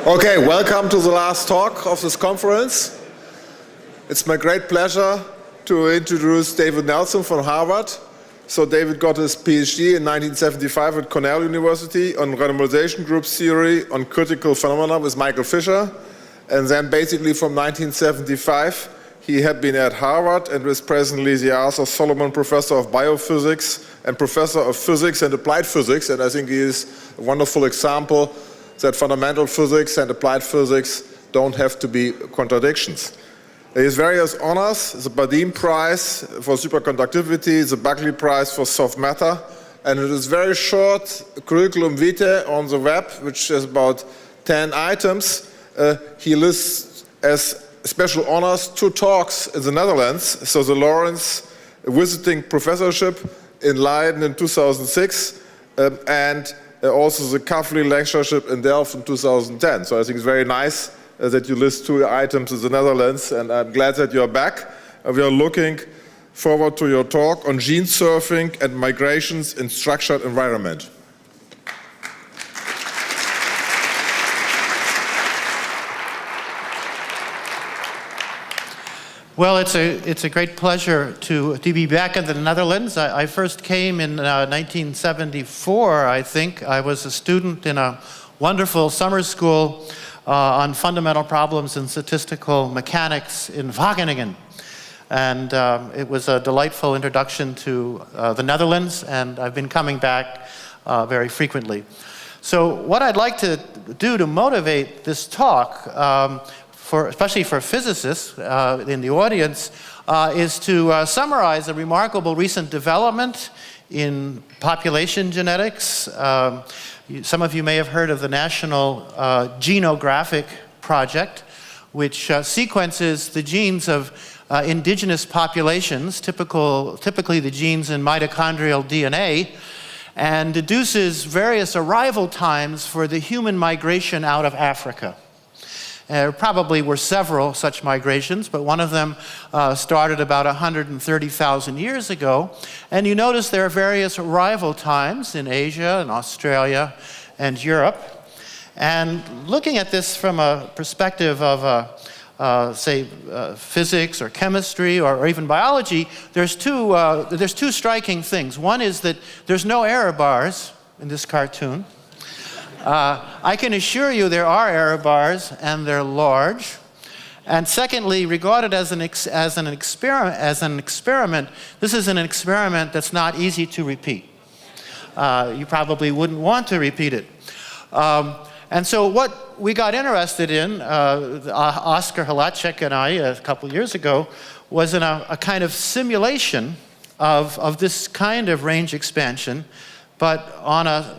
Okay, welcome to the last talk of this conference. It's my great pleasure to introduce David Nelson from Harvard. So David got his PhD in 1975 at Cornell University on randomization group theory on critical phenomena with Michael Fisher. And then basically from 1975, he had been at Harvard and was presently the Arthur Solomon Professor of Biophysics and Professor of Physics and Applied Physics. And I think he is a wonderful example that fundamental physics and applied physics don't have to be contradictions. He has various honors: the Bardeen Prize for Superconductivity, the Buckley Prize for Soft Matter, and it is very short curriculum vitae on the web, which is about 10 items. He lists as special honors 2 talks in the Netherlands, so the Lawrence Visiting Professorship in Leiden in 2006, and also the Kavli Lectureship in Delft in 2010. So I think it's very nice that you list 2 items in the Netherlands, and I'm glad that you're back. We are looking forward to your talk on gene surfing and migrations in structured environment. Well, it's a great pleasure to be back in the Netherlands. I first came in 1974, I think. I was a student in a wonderful summer school on fundamental problems in statistical mechanics in Wageningen. And it was a delightful introduction to the Netherlands, and I've been coming back very frequently. So what I'd like to do to motivate this talk, especially for physicists in the audience, is to summarize a remarkable recent development in population genetics. Some of you may have heard of the National Genographic Project, which sequences the genes of indigenous populations, typically the genes in mitochondrial DNA, and deduces various arrival times for the human migration out of Africa. There probably were several such migrations, but one of them started about 130,000 years ago. And you notice there are various arrival times in Asia and Australia and Europe. And looking at this from a perspective of, physics or chemistry or even biology, there's two striking things. One is that there's no error bars in this cartoon. I can assure you there are error bars, and they're large. And secondly, regarded as an experiment, this is an experiment that's not easy to repeat. You probably wouldn't want to repeat it. And so what we got interested in, Oskar Halacek and I, a couple years ago, was in a kind of simulation of this kind of range expansion, but on a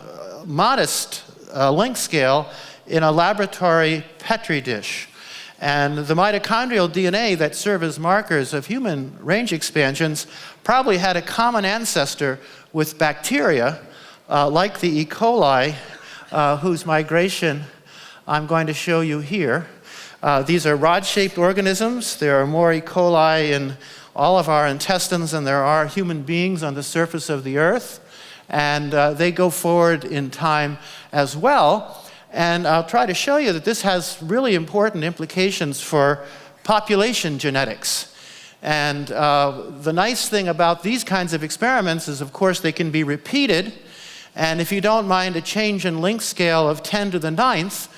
modest length scale in a laboratory Petri dish. And the mitochondrial DNA that serve as markers of human range expansions probably had a common ancestor with bacteria, like the E. coli, whose migration I'm going to show you here. These are rod-shaped organisms. There are more E. coli in all of our intestines than there are human beings on the surface of the earth. And they go forward in time as well. And I'll try to show you that this has really important implications for population genetics. And the nice thing about these kinds of experiments is, of course, they can be repeated. And if you don't mind a change in length scale of 10 to the 9th,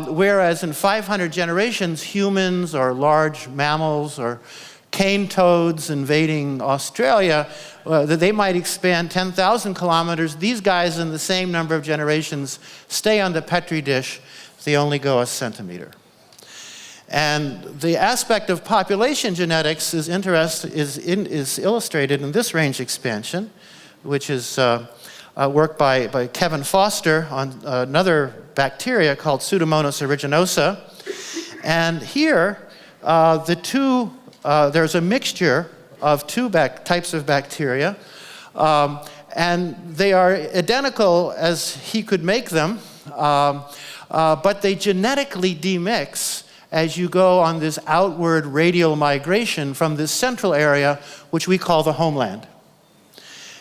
whereas in 500 generations, humans or large mammals or cane toads invading Australia, that they might expand 10,000 kilometers. These guys in the same number of generations stay on the Petri dish. They only go a centimeter. And the aspect of population genetics is illustrated in this range expansion, which is work by Kevin Foster on another bacteria called Pseudomonas aeruginosa. And here, there's a mixture of 2 types of bacteria, and they are identical as he could make them, but they genetically demix as you go on this outward radial migration from this central area, which we call the homeland.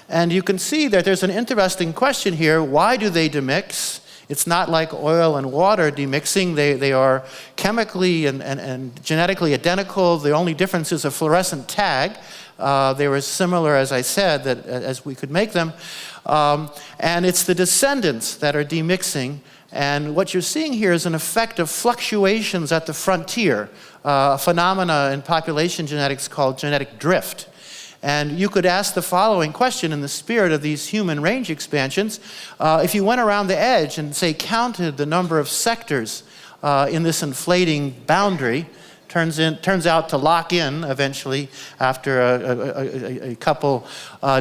And you can see that there's an interesting question here. Why do they demix? It's not like oil and water demixing. They are chemically and genetically identical. The only difference is a fluorescent tag. They were similar, as I said, as we could make them. And it's the descendants that are demixing. And what you're seeing here is an effect of fluctuations at the frontier, a phenomena in population genetics called genetic drift. And you could ask the following question in the spirit of these human range expansions. If you went around the edge and, say, counted the number of sectors in this inflating boundary, turns out to lock in eventually after a couple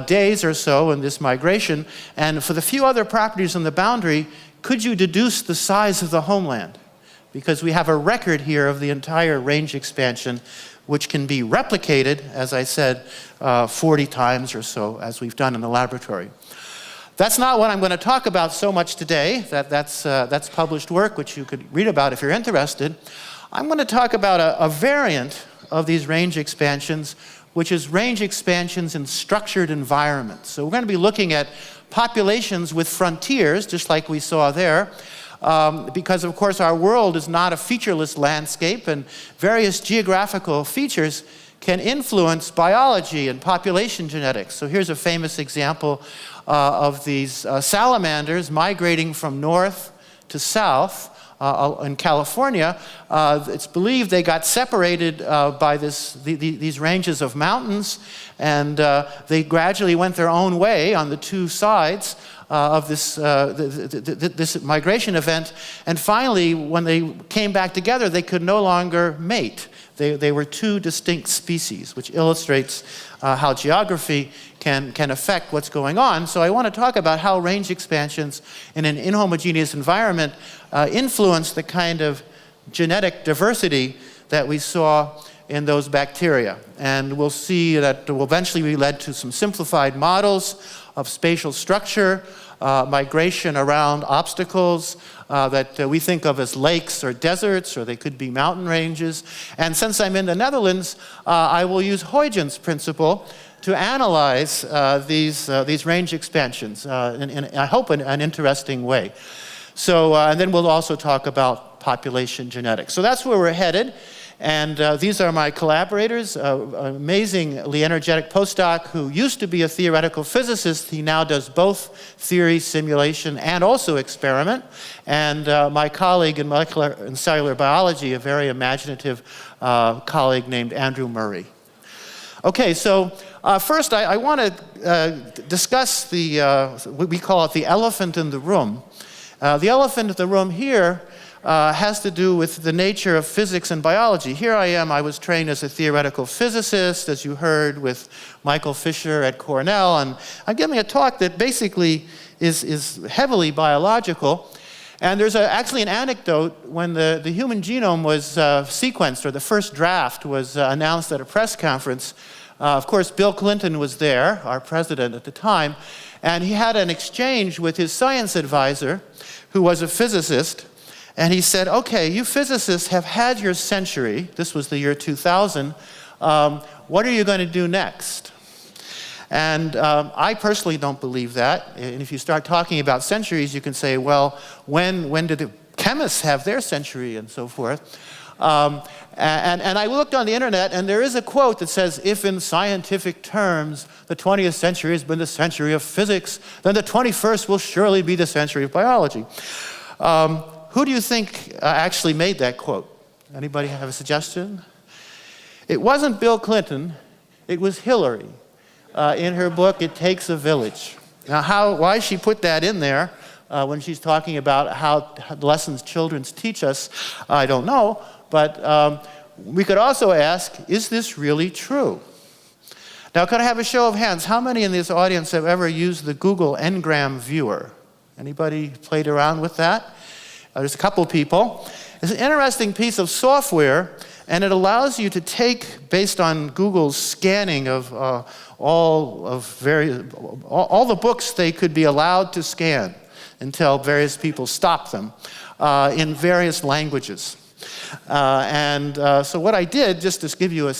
days or so in this migration. And for the few other properties on the boundary, could you deduce the size of the homeland? Because we have a record here of the entire range expansion, which can be replicated, as I said, 40 times or so, as we've done in the laboratory. That's not what I'm going to talk about so much today. That's published work, which you could read about if you're interested. I'm going to talk about a variant of these range expansions, which is range expansions in structured environments. So we're going to be looking at populations with frontiers, just like we saw there, because of course our world is not a featureless landscape, and various geographical features can influence biology and population genetics. So here's a famous example of these salamanders migrating from north to south in California. It's believed they got separated by these ranges of mountains, and they gradually went their own way on the two sides of this migration event. And finally, when they came back together, they could no longer mate. They were two distinct species, which illustrates how geography can affect what's going on. So I want to talk about how range expansions in an inhomogeneous environment influence the kind of genetic diversity that we saw in those bacteria. And we'll see that will eventually be led to some simplified models of spatial structure, migration around obstacles that we think of as lakes or deserts, or they could be mountain ranges. And since I'm in the Netherlands, I will use Huygens Principle to analyze these range expansions in I hope, in an interesting way. So, and then we'll also talk about population genetics. So that's where we're headed. And these are my collaborators, an amazingly energetic postdoc who used to be a theoretical physicist. He now does both theory, simulation, and also experiment. And my colleague in molecular and cellular biology, a very imaginative colleague named Andrew Murray. Okay, so first I want to discuss what we call it the elephant in the room. The elephant in the room here has to do with the nature of physics and biology. Here I was trained as a theoretical physicist, as you heard, with Michael Fisher at Cornell, and I'm giving a talk that basically is heavily biological. And there's actually an anecdote when the human genome was sequenced, or the first draft was announced at a press conference. Of course, Bill Clinton was there, our president at the time, and he had an exchange with his science advisor, who was a physicist. And he said, okay, you physicists have had your century. This was the year 2000. What are you going to do next? And I personally don't believe that. And if you start talking about centuries, you can say, well, when did the chemists have their century and so forth? And I looked on the internet, and there is a quote that says, if in scientific terms the 20th century has been the century of physics, then the 21st will surely be the century of biology. Who do you think actually made that quote? Anybody have a suggestion? It wasn't Bill Clinton, it was Hillary. In her book, It Takes a Village. Now, why she put that in there when she's talking about how lessons children teach us, I don't know. But we could also ask, is this really true? Now, could I have a show of hands? How many in this audience have ever used the Google Ngram viewer? Anybody played around with that? There's a couple people. It's an interesting piece of software, and it allows you to take, based on Google's scanning of all the books they could be allowed to scan until various people stop them in various languages. So what I did, just to give you a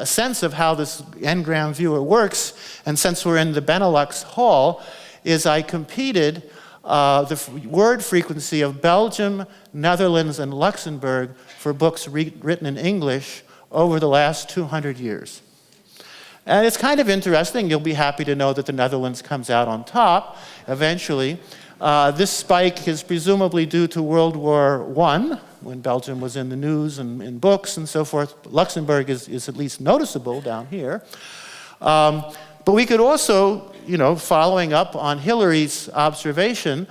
sense of how this Ngram viewer works, and since we're in the Benelux Hall, is I competed word frequency of Belgium, Netherlands, and Luxembourg for books written in English over the last 200 years. And it's kind of interesting. You'll be happy to know that the Netherlands comes out on top eventually. This spike is presumably due to World War I, when Belgium was in the news and in books and so forth. Luxembourg is at least noticeable down here. But we could also, following up on Hillary's observation,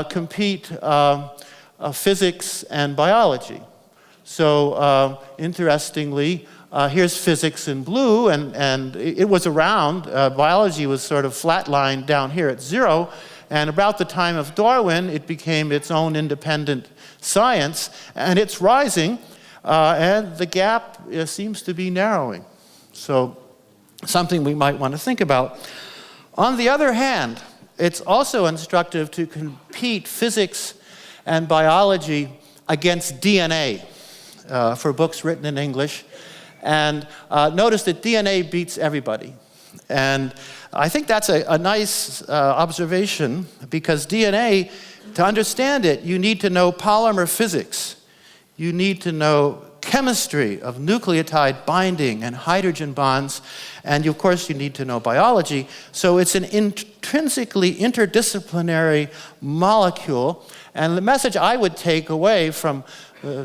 compete physics and biology. So interestingly, here's physics in blue, and it was around. Biology was sort of flatlined down here at 0, and about the time of Darwin, it became its own independent science, and it's rising, and the gap seems to be narrowing. So something we might want to think about. On the other hand, it's also instructive to compete physics and biology against DNA for books written in English. And notice that DNA beats everybody. And I think that's a nice observation, because DNA, to understand it, you need to know polymer physics. You need to know chemistry of nucleotide binding and hydrogen bonds, and of course you need to know biology. So it's an intrinsically interdisciplinary molecule, and the message I would take away from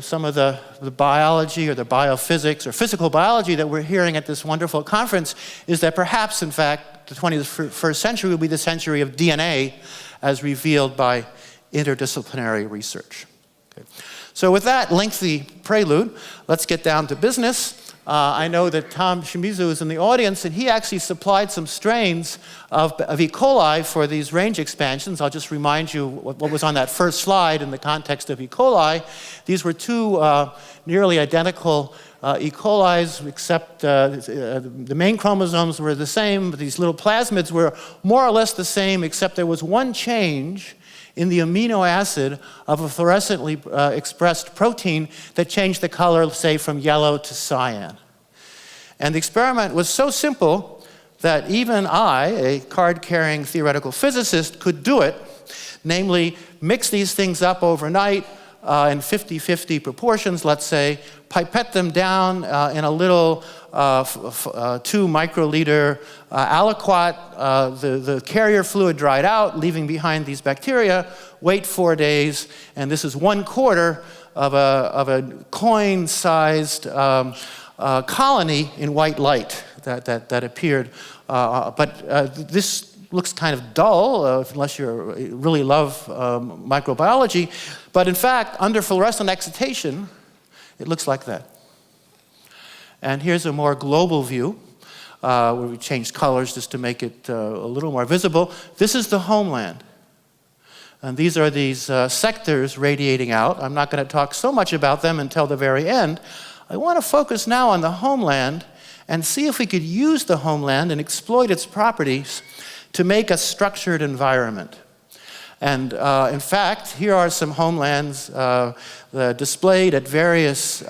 some of the biology or the biophysics or physical biology that we're hearing at this wonderful conference is that perhaps, in fact, the 21st century will be the century of DNA as revealed by interdisciplinary research. Okay. So with that lengthy prelude, let's get down to business. I know that Tom Shimizu is in the audience, and he actually supplied some strains of E. coli for these range expansions. I'll just remind you what was on that first slide in the context of E. coli. These were two nearly identical E. colis, except the main chromosomes were the same, but these little plasmids were more or less the same, except there was one change in the amino acid of a fluorescently expressed protein that changed the color, say, from yellow to cyan. And the experiment was so simple that even I, a card-carrying theoretical physicist, could do it, namely mix these things up overnight in 50-50 proportions, let's say, pipette them down in a little 2 microliter aliquot. The carrier fluid dried out, leaving behind these bacteria. Wait 4 days, and this is 1/4 of a coin-sized colony in white light that appeared. But this looks kind of dull unless you really love microbiology. But in fact, under fluorescent excitation, it looks like that. And here's a more global view where we changed colors just to make it a little more visible. This is the homeland. And these are these sectors radiating out. I'm not going to talk so much about them until the very end. I want to focus now on the homeland and see if we could use the homeland and exploit its properties to make a structured environment. And in fact, here are some homelands displayed at various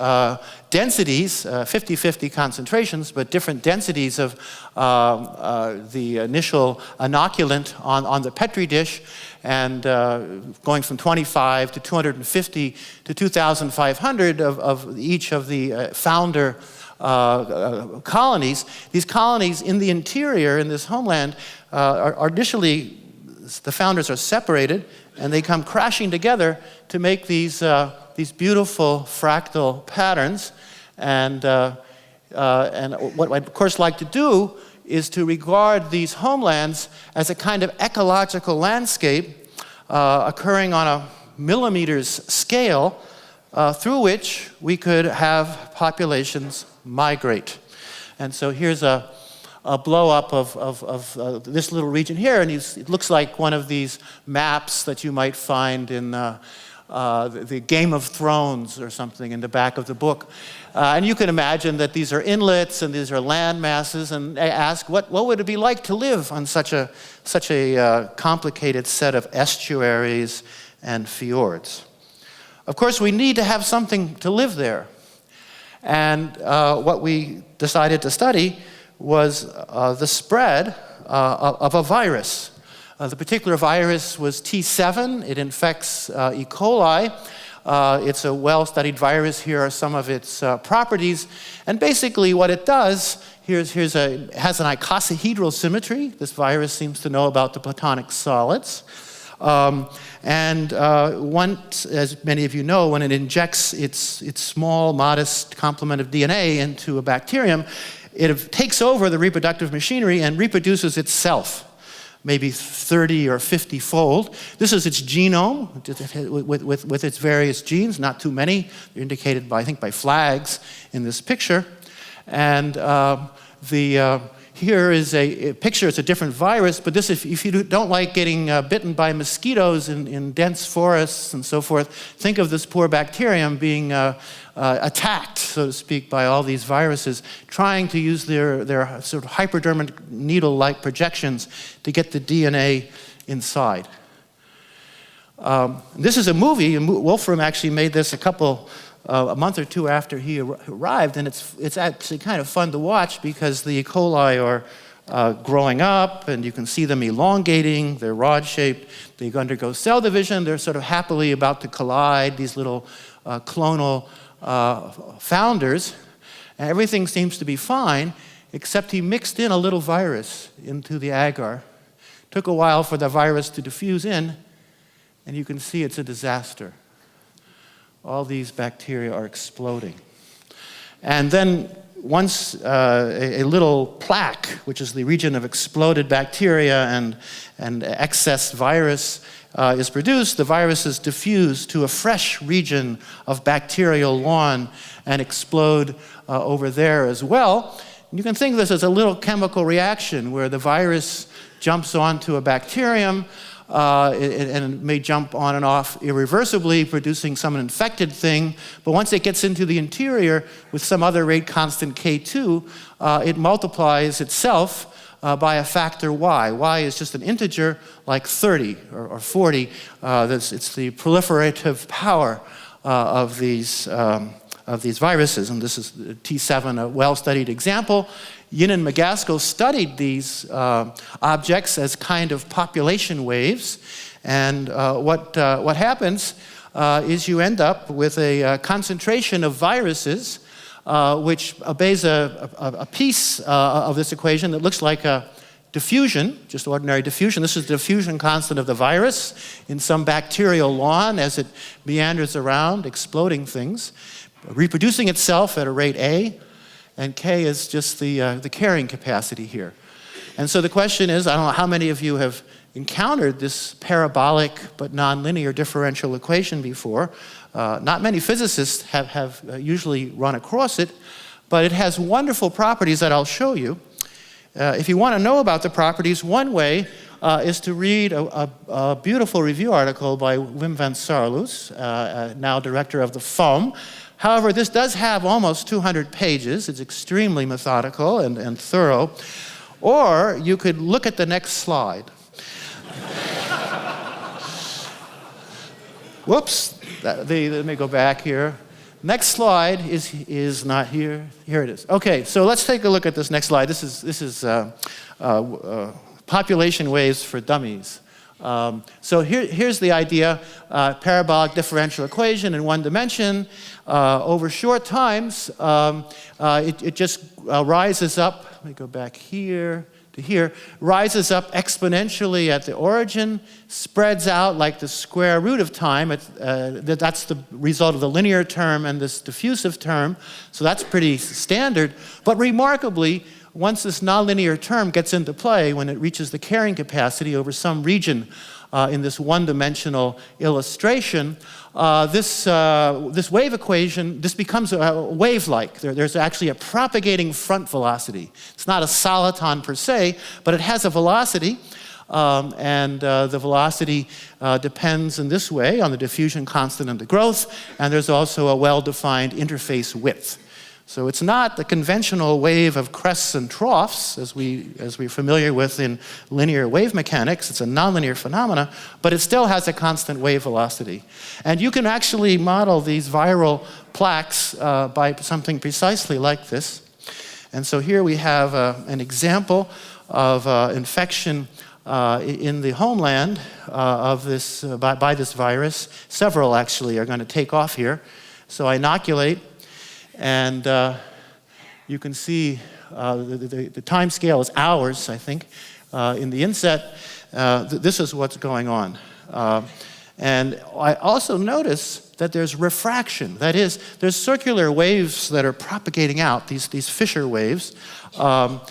densities, 50-50 concentrations, but different densities of the initial inoculant on the Petri dish, and going from 25 to 250 to 2,500 of each of the founder colonies. These colonies in the interior, in this homeland, are initially, the founders are separated, and they come crashing together to make these beautiful fractal patterns. And what I'd, of course, like to do is to regard these homelands as a kind of ecological landscape occurring on a millimeters scale through which we could have populations migrate. And so here's a blow-up of this little region here, and it looks like one of these maps that you might find in the Game of Thrones or something in the back of the book. And you can imagine that these are inlets and these are land masses, and ask what would it be like to live on such a complicated set of estuaries and fjords. Of course, we need to have something to live there. And what we decided to study was the spread of a virus. The particular virus was T7. It infects E. coli. It's a well-studied virus. Here are some of its properties. And basically what it does, it has an icosahedral symmetry. This virus seems to know about the platonic solids. As many of you know, when it injects its small, modest complement of DNA into a bacterium, it takes over the reproductive machinery and reproduces itself, maybe 30 or 50-fold. This is its genome with its various genes, not too many. They're indicated by, I think, by flags in this picture. And here is a picture. It's a different virus, but this, if you don't like getting bitten by mosquitoes in dense forests and so forth, think of this poor bacterium being attacked, so to speak, by all these viruses, trying to use their sort of hypodermic needle-like projections to get the DNA inside. This is a movie, and Wolfram actually made this a month or two after he arrived, and it's actually kind of fun to watch because the E. coli are growing up, and you can see them elongating. They're rod-shaped. They undergo cell division. They're sort of happily about to collide, these little clonal founders. And everything seems to be fine, except he mixed in a little virus into the agar. Took a while for the virus to diffuse in, and you can see it's a disaster. All these bacteria are exploding. And then once a little plaque, which is the region of exploded bacteria and excess virus is produced, the virus is diffused to a fresh region of bacterial lawn and explode over there as well. And you can think of this as a little chemical reaction where the virus jumps onto a bacterium, and it may jump on and off irreversibly, producing some infected thing. But once it gets into the interior with some other rate constant K2, it multiplies itself by a factor y. Y is just an integer like 30 or 40. It's the proliferative power of these viruses. And this is T7, a well-studied example. Yin and McGaskill studied these objects as kind of population waves, and what happens is you end up with a concentration of viruses which obeys a piece of this equation that looks like a diffusion, just ordinary diffusion. This is the diffusion constant of the virus in some bacterial lawn as it meanders around, exploding things, reproducing itself at a rate A. And K is just the carrying capacity here. And so the question is, I don't know how many of you have encountered this parabolic but nonlinear differential equation before. Not many physicists have usually run across it, but it has wonderful properties that I'll show you. If you want to know about the properties, one way is to read a beautiful review article by Wim van Saarloos, now director of the FOM. However, this does have almost 200 pages. It's extremely methodical and thorough. Or you could look at the next slide. Whoops. Let me go back here. Next slide is not here. Here it is. Okay, so let's take a look at this next slide. This is population waves for dummies. So here's the idea, parabolic differential equation in one dimension. Over short times, it just rises up. Let me go back here to here. Rises up exponentially at the origin, spreads out like the square root of time. That's the result of the linear term and this diffusive term. So that's pretty standard. But remarkably, once this nonlinear term gets into play, when it reaches the carrying capacity over some region in this one-dimensional illustration, this wave equation, this becomes wave-like. There's actually a propagating front velocity. It's not a soliton per se, but it has a velocity, and the velocity depends in this way on the diffusion constant and the growth, and there's also a well-defined interface width. So it's not the conventional wave of crests and troughs, as we're familiar with in linear wave mechanics. It's a nonlinear phenomena, but it still has a constant wave velocity. And you can actually model these viral plaques by something precisely like this. And so here we have an example of infection in the homeland of this, by this virus. Several actually are going to take off here. So I inoculate, and you can see the time scale is hours, I think, in the inset. This is what's going on. And I also notice that there's refraction. That is, there's circular waves that are propagating out, these Fisher waves. But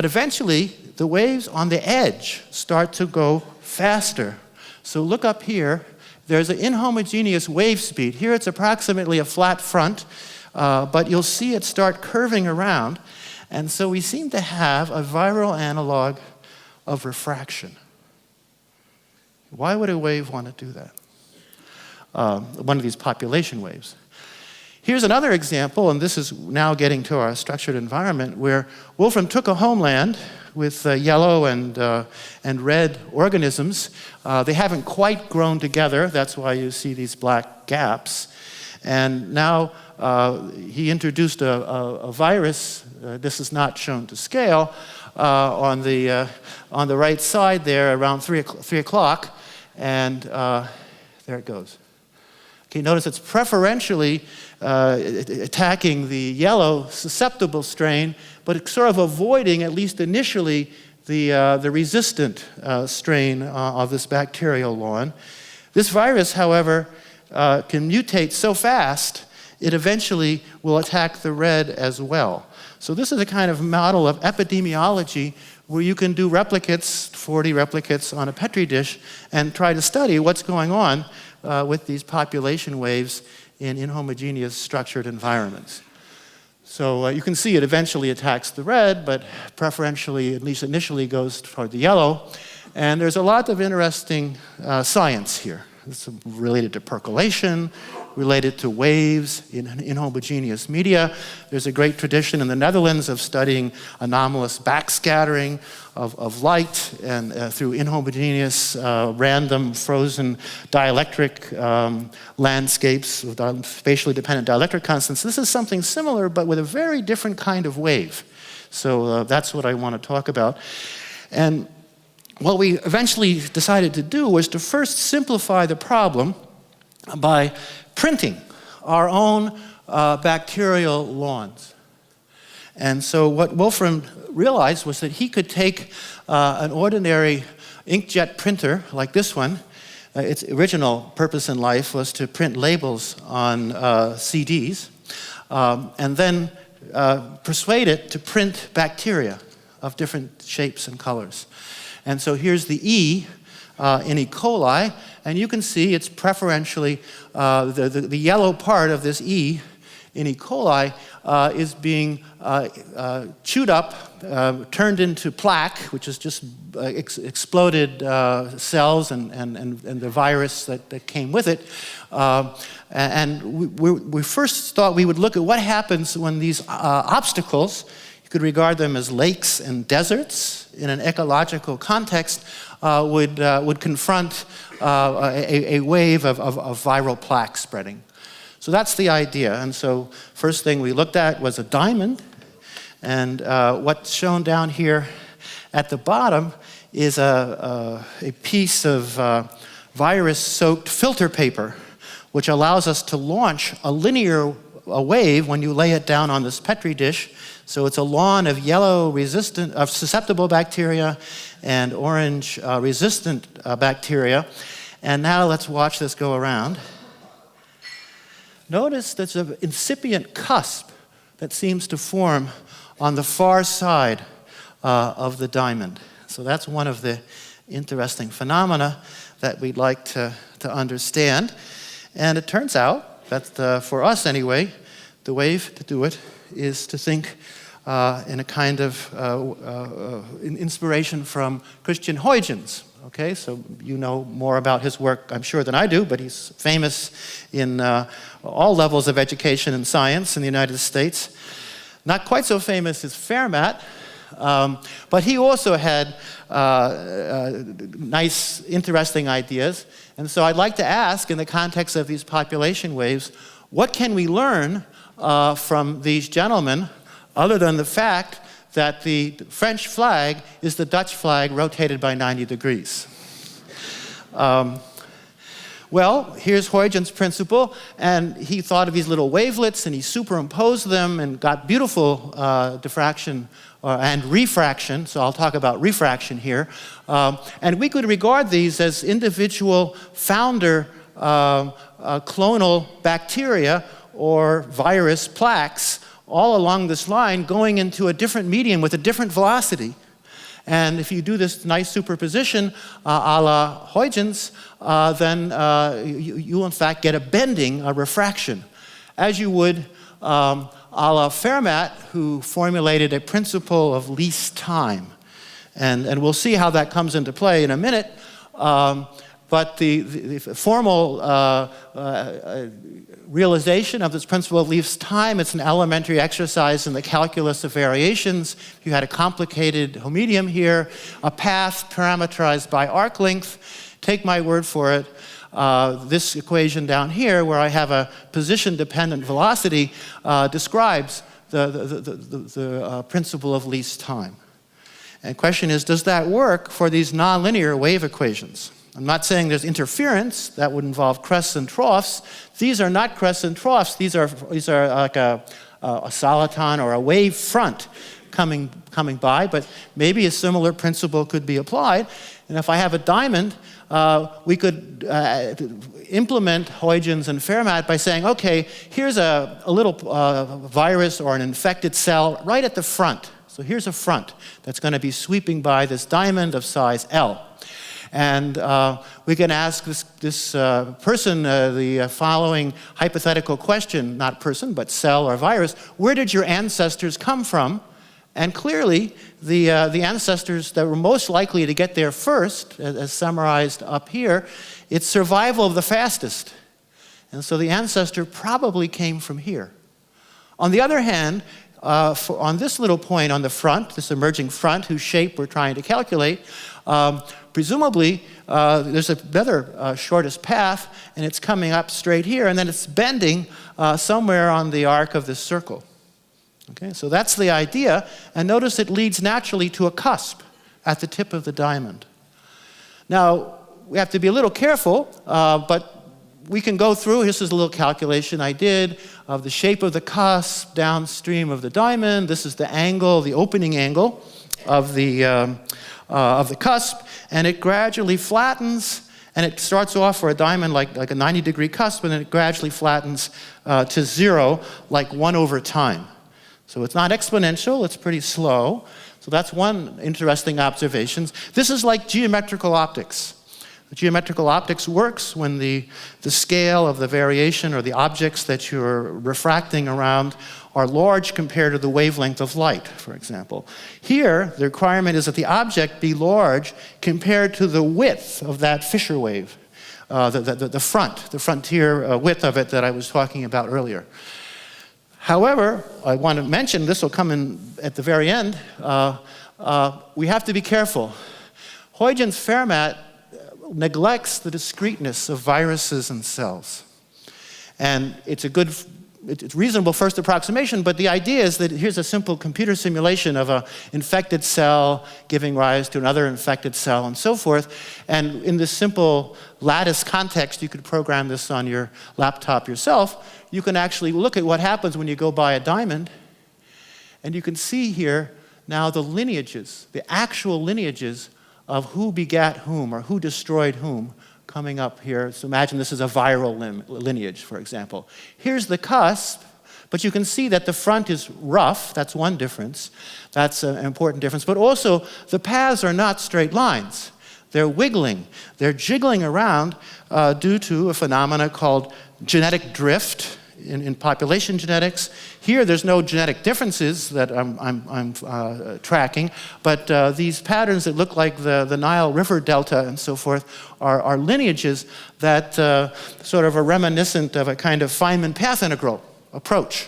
eventually, the waves on the edge start to go faster. So look up here. There's an inhomogeneous wave speed. Here it's approximately a flat front, but you'll see it start curving around. And so we seem to have a viral analog of refraction. Why would a wave want to do that? One of these population waves. Here's another example, and this is now getting to our structured environment, where Wolfram took a homeland with yellow and red organisms. They haven't quite grown together. That's why you see these black gaps. And now he introduced a virus. This is not shown to scale. On the right side there, around 3 o'clock, and there it goes. Okay, notice it's preferentially attacking the yellow susceptible strain, but it's sort of avoiding, at least initially, the resistant strain of this bacterial lawn. This virus, however, can mutate so fast, it eventually will attack the red as well. So this is a kind of model of epidemiology where you can do replicates, 40 replicates on a Petri dish, and try to study what's going on with these population waves in inhomogeneous structured environments. So you can see it eventually attacks the red, but preferentially, at least initially, goes toward the yellow. And there's a lot of interesting science here. It's related to percolation, related to waves in inhomogeneous media. There's a great tradition in the Netherlands of studying anomalous backscattering of light and through inhomogeneous, random, frozen dielectric landscapes with spatially dependent dielectric constants. This is something similar, but with a very different kind of wave. So that's what I want to talk about. And what we eventually decided to do was to first simplify the problem by printing our own bacterial lawns. And so what Wolfram realized was that he could take an ordinary inkjet printer like this one. Its original purpose in life was to print labels on CDs, and then persuade it to print bacteria of different shapes and colors. And so here's the E in E. coli, and you can see it's preferentially, the yellow part of this E in E. coli is being chewed up, turned into plaque, which is just exploded cells and the virus that came with it. And we first thought we would look at what happens when these obstacles, you could regard them as lakes and deserts in an ecological context, would confront a wave of viral plaque spreading. So that's the idea. And so first thing we looked at was a diamond. And what's shown down here at the bottom is a piece of virus-soaked filter paper, which allows us to launch a linear wave when you lay it down on this Petri dish. So it's a lawn of yellow susceptible bacteria and orange resistant bacteria. And now let's watch this go around. Notice there's an incipient cusp that seems to form on the far side of the diamond. So that's one of the interesting phenomena that we'd like to understand. And it turns out that for us anyway, the way to do it is to think in a kind of inspiration from Christian Huygens. Okay, so you know more about his work, I'm sure, than I do, but he's famous in all levels of education and science in the United States. Not quite so famous as Fermat, but he also had nice, interesting ideas. And so I'd like to ask, in the context of these population waves, what can we learn from these gentlemen, other than the fact that the French flag is the Dutch flag rotated by 90 degrees. Well, here's Huygens' principle, and he thought of these little wavelets, and he superimposed them and got beautiful diffraction and refraction, so I'll talk about refraction here. And we could regard these as individual founder clonal bacteria or virus plaques all along this line going into a different medium with a different velocity. And if you do this nice superposition a la Huygens, then you in fact get a bending, a refraction, as you would a la Fermat, who formulated a principle of least time. And we'll see how that comes into play in a minute. But the formal realization of this principle of least time, it's an elementary exercise in the calculus of variations. You had a complicated homedium here, a path parameterized by arc length. Take my word for it. This equation down here, where I have a position-dependent velocity, describes the principle of least time. And the question is, does that work for these nonlinear wave equations? I'm not saying there's interference. That would involve crests and troughs. These are not crests and troughs. These are like a soliton or a wave front coming by, but maybe a similar principle could be applied. And if I have a diamond, we could implement Huygens and Fermat by saying, okay, here's a little virus or an infected cell right at the front. So here's a front that's going to be sweeping by this diamond of size L. And we can ask this person the following hypothetical question, not person, but cell or virus. Where did your ancestors come from? And clearly, the ancestors that were most likely to get there first, as summarized up here, it's survival of the fastest. And so the ancestor probably came from here. On the other hand, on this little point on the front, this emerging front whose shape we're trying to calculate, presumably there's another shortest path, and it's coming up straight here, and then it's bending somewhere on the arc of this circle. Okay, so that's the idea, and notice it leads naturally to a cusp at the tip of the diamond. Now, we have to be a little careful, but we can go through. This is a little calculation I did of the shape of the cusp downstream of the diamond. This is the angle, the opening angle of the cusp, and it gradually flattens, and it starts off for a diamond like a 90-degree cusp, and then it gradually flattens to 0, like 1 over time. So it's not exponential, it's pretty slow. So that's one interesting observation. This is like geometrical optics. Geometrical optics works when the scale of the variation or the objects that you're refracting around are large compared to the wavelength of light, for example. Here, the requirement is that the object be large compared to the width of that Fisher wave, the frontier width of it that I was talking about earlier. However, I want to mention, this will come in at the very end, we have to be careful. Huygens Fermat neglects the discreteness of viruses and cells. And it's a reasonable first approximation, but the idea is that here's a simple computer simulation of an infected cell giving rise to another infected cell and so forth. And in this simple lattice context, you could program this on your laptop yourself. You can actually look at what happens when you go by a diamond, and you can see here now the lineages, the actual lineages of who begat whom or who destroyed whom coming up here. So imagine this is a viral lineage, for example. Here's the cusp, but you can see that the front is rough. That's one difference. That's an important difference. But also, the paths are not straight lines. They're wiggling. They're jiggling around due to a phenomena called genetic drift in population genetics. Here, there's no genetic differences that I'm tracking, but these patterns that look like the Nile River Delta and so forth are lineages that sort of are reminiscent of a kind of Feynman path integral approach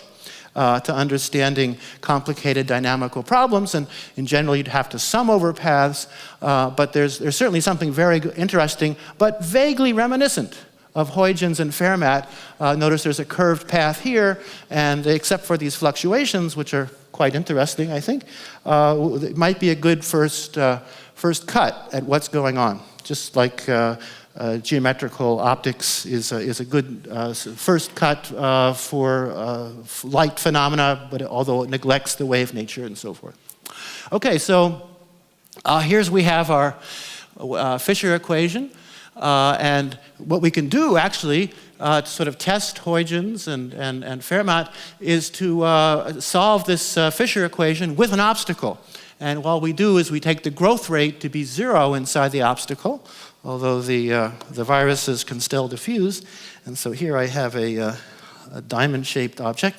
to understanding complicated dynamical problems. And in general, you'd have to sum over paths, but there's certainly something very interesting, but vaguely reminiscent of Huygens and Fermat. Notice there's a curved path here, and except for these fluctuations, which are quite interesting, I think. It might be a good first cut at what's going on, just like geometrical optics is a good first cut for light phenomena, but although it neglects the wave nature and so forth. Okay, so we have our Fisher equation, and what we can do actually to sort of test Huygens and Fermat is to solve this Fisher equation with an obstacle. And what we do is we take the growth rate to be 0 inside the obstacle, although the viruses can still diffuse. And so here I have a diamond-shaped object.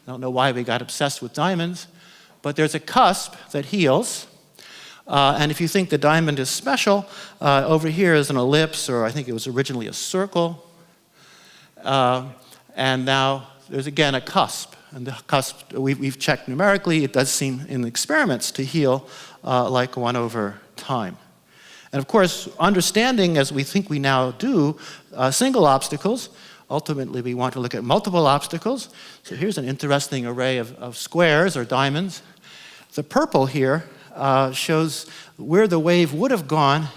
I don't know why we got obsessed with diamonds, but there's a cusp that heals. And if you think the diamond is special, over here is an ellipse, or I think it was originally a circle. And now there's again a cusp. And the cusp, we've checked numerically, it does seem in experiments to heal like 1 over time. And of course, understanding, as we think we now do, single obstacles, ultimately we want to look at multiple obstacles. So here's an interesting array of squares or diamonds. The purple here shows where the wave would have gone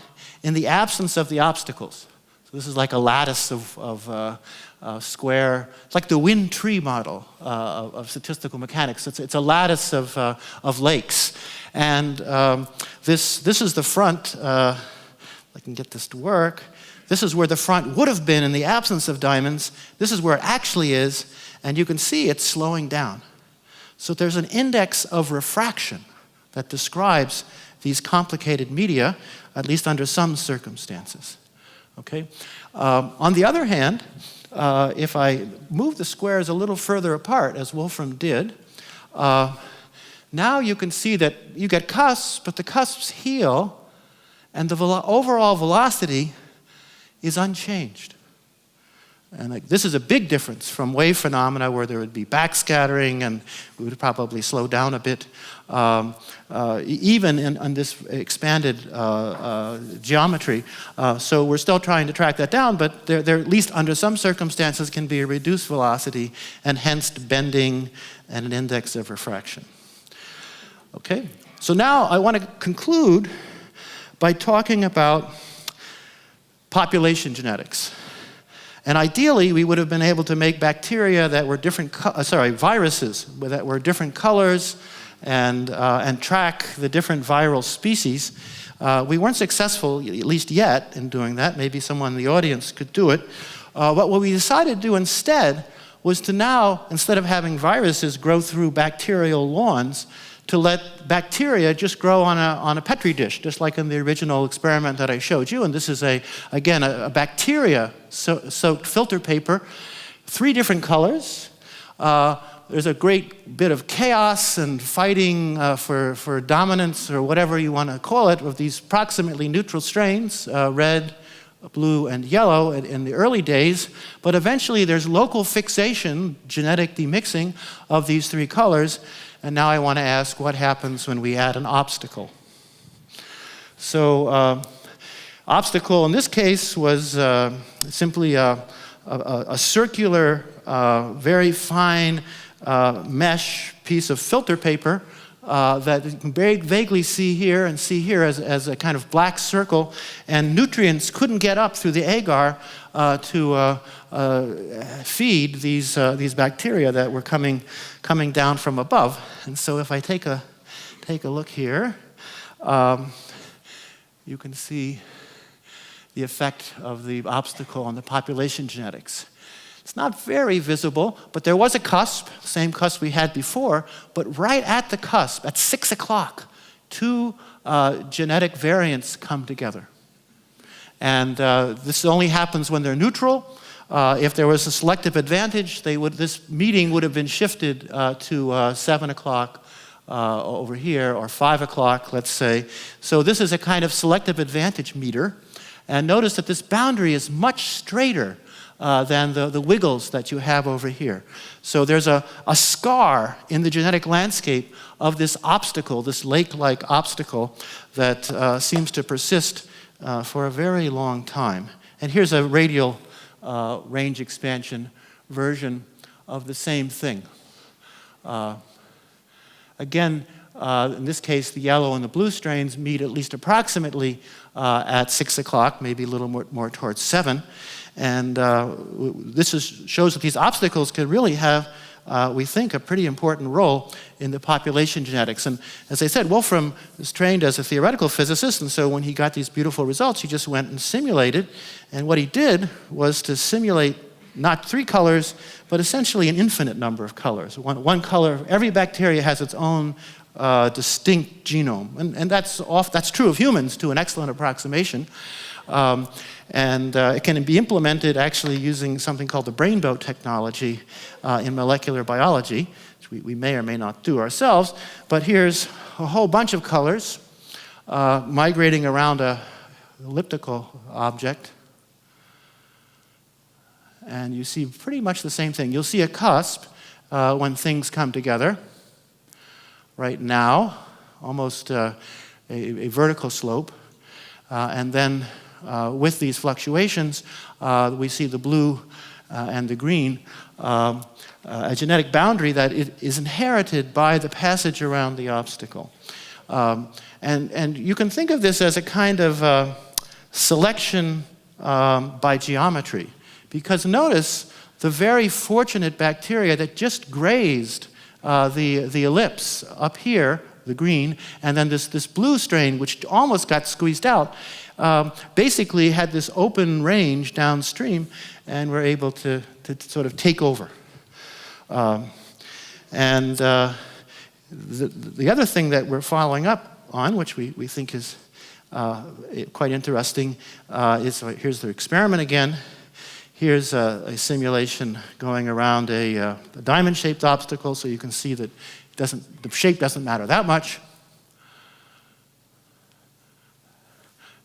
in the absence of the obstacles. So this is like a lattice of square, it's like the wind tree model of statistical mechanics. It's a lattice of lakes. And this is the front, if I can get this to work. This is where the front would have been in the absence of diamonds. This is where it actually is, and you can see it's slowing down. So there's an index of refraction that describes these complicated media, at least under some circumstances. Okay? On the other hand, if I move the squares a little further apart, as Wolfram did, now you can see that you get cusps, but the cusps heal, and the overall velocity is unchanged. And this is a big difference from wave phenomena where there would be backscattering and we would probably slow down a bit. Even on this expanded geometry. So we're still trying to track that down, but there at least under some circumstances can be a reduced velocity and hence bending and an index of refraction. Okay, so now I want to conclude by talking about population genetics. And ideally, we would have been able to make bacteria that were viruses that were different colors and track the different viral species. We weren't successful, at least yet, in doing that. Maybe someone in the audience could do it. But what we decided to do instead was to now, instead of having viruses grow through bacterial lawns, to let bacteria just grow on a Petri dish, just like in the original experiment that I showed you. And this is, again, a bacteria-soaked filter paper, 3 different colors. There's a great bit of chaos and fighting for dominance, or whatever you want to call it, of these approximately neutral strains, red, blue, and yellow in the early days. But eventually there's local fixation, genetic demixing of these 3 colors. And now I want to ask what happens when we add an obstacle. So obstacle in this case was simply a circular, very fine mesh piece of filter paper that you can vaguely see here and see here as a kind of black circle, and nutrients couldn't get up through the agar to feed these bacteria that were coming down from above. And so if I take a look here, you can see the effect of the obstacle on the population genetics. It's not very visible, but there was a cusp, same cusp we had before, but right at the cusp, at 6 o'clock, 2 genetic variants come together. And this only happens when they're neutral. If there was a selective advantage, this meeting would have been shifted to 7 o'clock over here, or 5 o'clock, let's say. So this is a kind of selective advantage meter. And notice that this boundary is much straighter than the wiggles that you have over here. So there's a scar in the genetic landscape of this obstacle, this lake-like obstacle that seems to persist for a very long time. And here's a radial range expansion version of the same thing. Again, in this case, the yellow and the blue strains meet at least approximately at 6 o'clock, maybe a little more towards 7. And this shows that these obstacles could really have, we think, a pretty important role in the population genetics. And as I said, Wolfram was trained as a theoretical physicist, and so when he got these beautiful results, he just went and simulated. And what he did was to simulate not 3 colors, but essentially an infinite number of colors. One color, every bacteria has its own distinct genome. And that's true of humans to an excellent approximation. It can be implemented actually using something called the rainbow technology in molecular biology, which we may or may not do ourselves. But here's a whole bunch of colors migrating around an elliptical object. And you see pretty much the same thing. You'll see a cusp when things come together. Right now, almost a vertical slope. And then with these fluctuations, we see the blue and the green, a genetic boundary that is inherited by the passage around the obstacle. And you can think of this as a kind of selection by geometry. Because notice the very fortunate bacteria that just grazed the ellipse up here, the green, and then this blue strain, which almost got squeezed out, basically had this open range downstream and were able to sort of take over. The other thing that we're following up on, which we think is quite interesting, is here's the experiment again. Here's a simulation going around a diamond-shaped obstacle, so you can see that the shape doesn't matter that much.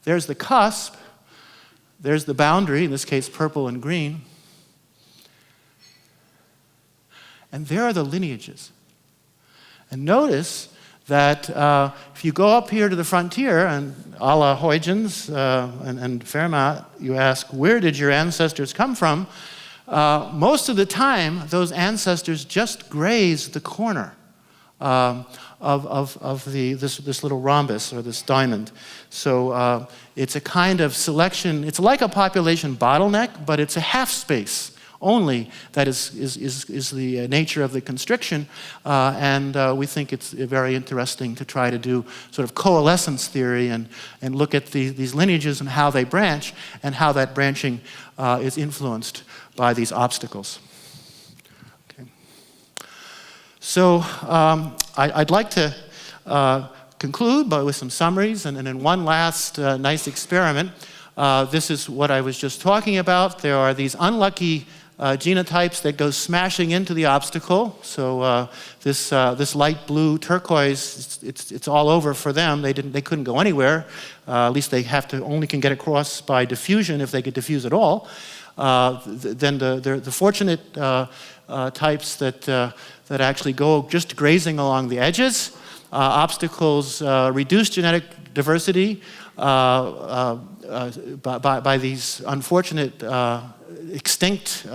There's the cusp. There's the boundary, in this case purple and green. And there are the lineages. And notice that if you go up here to the frontier, and a la Huygens and Fermat, you ask, where did your ancestors come from? Most of the time, those ancestors just graze the corner of this little rhombus or this diamond. So it's a kind of selection. It's like a population bottleneck, but it's a half space only that is the nature of the constriction, and we think it's very interesting to try to do sort of coalescence theory and look at these lineages and how they branch and how that branching is influenced by these obstacles. Okay. So I'd like to conclude with some summaries and then one last nice experiment. This is what I was just talking about. There are these unlucky genotypes that go smashing into the obstacle. So this light blue turquoise, it's all over for them. They couldn't go anywhere. At least they only can get across by diffusion if they could diffuse at all. Then the fortunate types that actually go just grazing along the edges. Obstacles reduce genetic diversity by these unfortunate extinct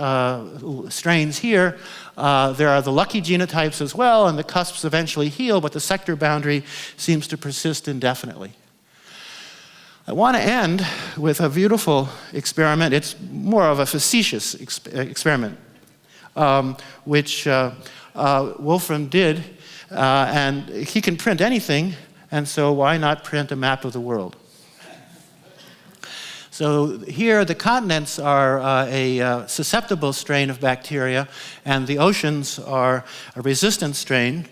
strains here. There are the lucky genotypes as well, and the cusps eventually heal, but the sector boundary seems to persist indefinitely. I want to end with a beautiful experiment. It's more of a facetious experiment, which Wolfram did, and he can print anything, and so why not print a map of the world? So here the continents are a susceptible strain of bacteria, and the oceans are a resistant strain.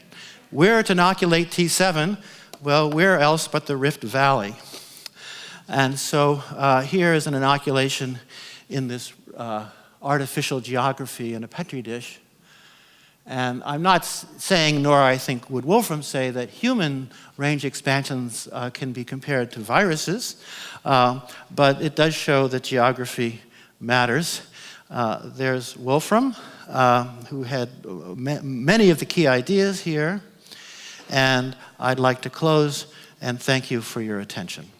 Where to inoculate T7? Well, where else but the Rift Valley? And so here is an inoculation in this artificial geography in a Petri dish. And I'm not saying, nor I think would Wolfram say, that human range expansions can be compared to viruses, but it does show that geography matters. There's Wolfram, who had many of the key ideas here, and I'd like to close and thank you for your attention.